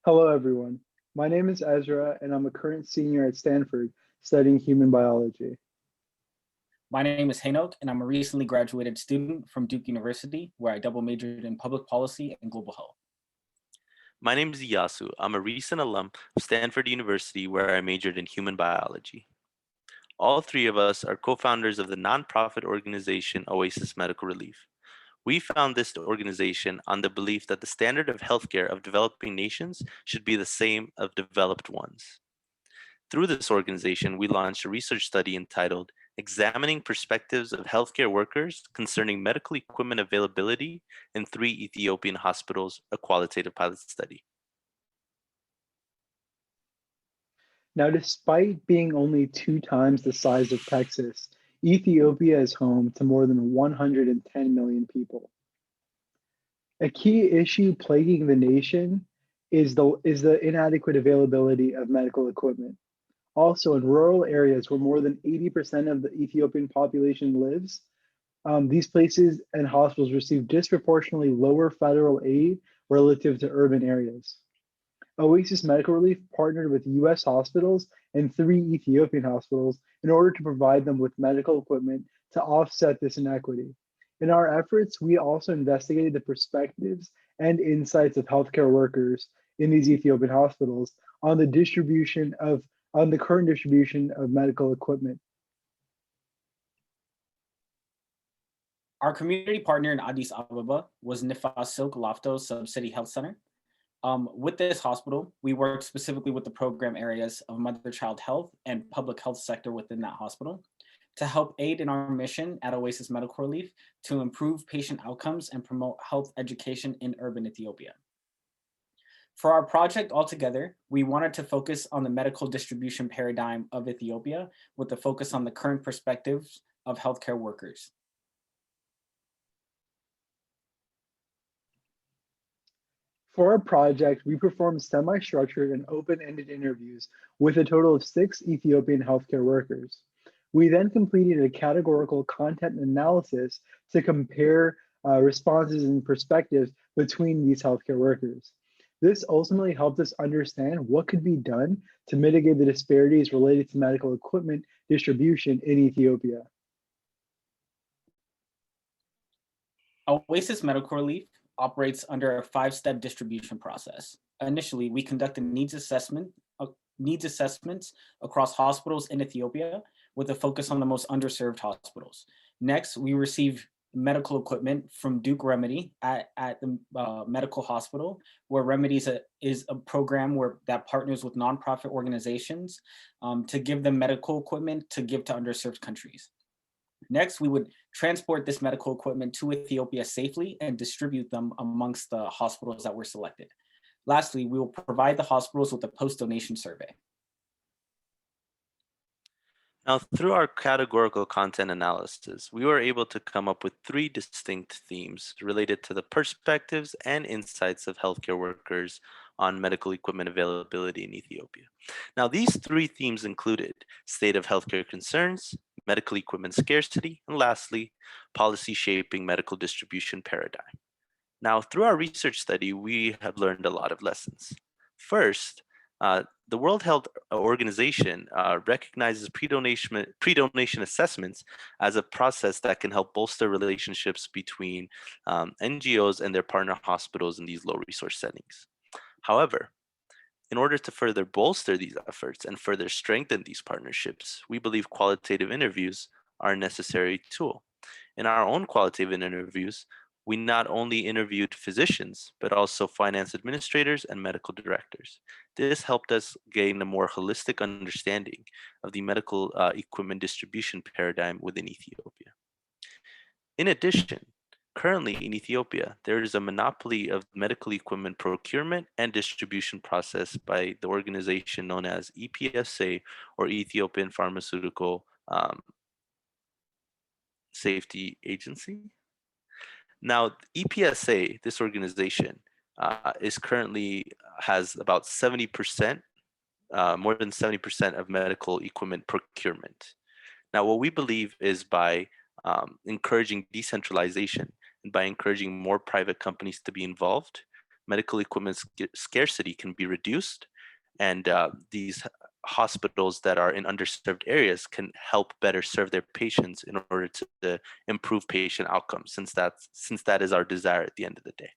Hello, everyone. My name is Ezra, and I'm a current senior at Stanford studying human biology. My name is Henock, and I'm a recently graduated student from Duke University, where I double majored in public policy and global health. My name is Eyasu. I'm a recent alum of Stanford University, where I majored in human biology. All three of us are co-founders of the nonprofit organization Oasis Medical Relief. We found this organization on the belief that the standard of healthcare of developing nations should be the same of developed ones. Through this organization, we launched a research study entitled Examining Perspectives of Healthcare Workers Concerning Medical Equipment Availability in 3 Ethiopian Hospitals, a qualitative pilot study. Now, despite being only 2 times the size of Texas, Ethiopia is home to more than 110 million people. A key issue plaguing the nation is the inadequate availability of medical equipment. Also, in rural areas where more than 80% of the Ethiopian population lives, these places and hospitals receive disproportionately lower federal aid relative to urban areas. Oasis Medical Relief partnered with US hospitals and 3 Ethiopian hospitals in order to provide them with medical equipment to offset this inequity. In our efforts, we also investigated the perspectives and insights of healthcare workers in these Ethiopian hospitals on the current distribution of medical equipment. Our community partner in Addis Ababa was Nifas Silk Lofto Sub-City Health Center. With this hospital, we work specifically with the program areas of mother-child health and public health sector within that hospital to help aid in our mission at Oasis Medical Relief to improve patient outcomes and promote health education in urban Ethiopia. For our project altogether, we wanted to focus on the medical distribution paradigm of Ethiopia with a focus on the current perspectives of healthcare workers. For our project, we performed semi-structured and open-ended interviews with a total of 6 Ethiopian healthcare workers. We then completed a categorical content analysis to compare responses and perspectives between these healthcare workers. This ultimately helped us understand what could be done to mitigate the disparities related to medical equipment distribution in Ethiopia. Oasis Medical Relief operates under a 5-step distribution process. Initially, we conduct a needs assessments across hospitals in Ethiopia with a focus on the most underserved hospitals. Next, we receive medical equipment from Duke Remedy at the medical hospital, where Remedy is a program that partners with nonprofit organizations to give them medical equipment to give to underserved countries. Next, we would transport this medical equipment to Ethiopia safely and distribute them amongst the hospitals that were selected. Lastly, we will provide the hospitals with a post-donation survey. Now, through our categorical content analysis, we were able to come up with 3 distinct themes related to the perspectives and insights of healthcare workers on medical equipment availability in Ethiopia. Now, these 3 themes included state of healthcare concerns, medical equipment scarcity, and lastly, policy shaping medical distribution paradigm. Now, through our research study, we have learned a lot of lessons. First, the World Health Organization recognizes pre-donation assessments as a process that can help bolster relationships between NGOs and their partner hospitals in these low resource settings. However, in order to further bolster these efforts and further strengthen these partnerships, we believe qualitative interviews are a necessary tool. In our own qualitative interviews, we not only interviewed physicians, but also finance administrators and medical directors. This helped us gain a more holistic understanding of the medical equipment distribution paradigm within Ethiopia. In addition, currently in Ethiopia, there is a monopoly of medical equipment procurement and distribution process by the organization known as EPSA, or Ethiopian Pharmaceutical Safety Agency. Now, EPSA, this organization, is currently has about 70%, more than 70% of medical equipment procurement. Now, what we believe is by encouraging decentralization and by encouraging more private companies to be involved, medical equipment scarcity can be reduced, and these hospitals that are in underserved areas can help better serve their patients in order to improve patient outcomes, since that is our desire at the end of the day.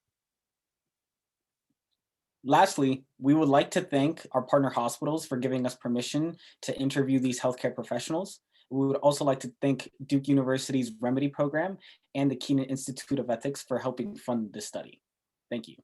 Lastly, we would like to thank our partner hospitals for giving us permission to interview these healthcare professionals. We would also like to thank Duke University's Remedy Program and the Kenan Institute of Ethics for helping fund this study. Thank you.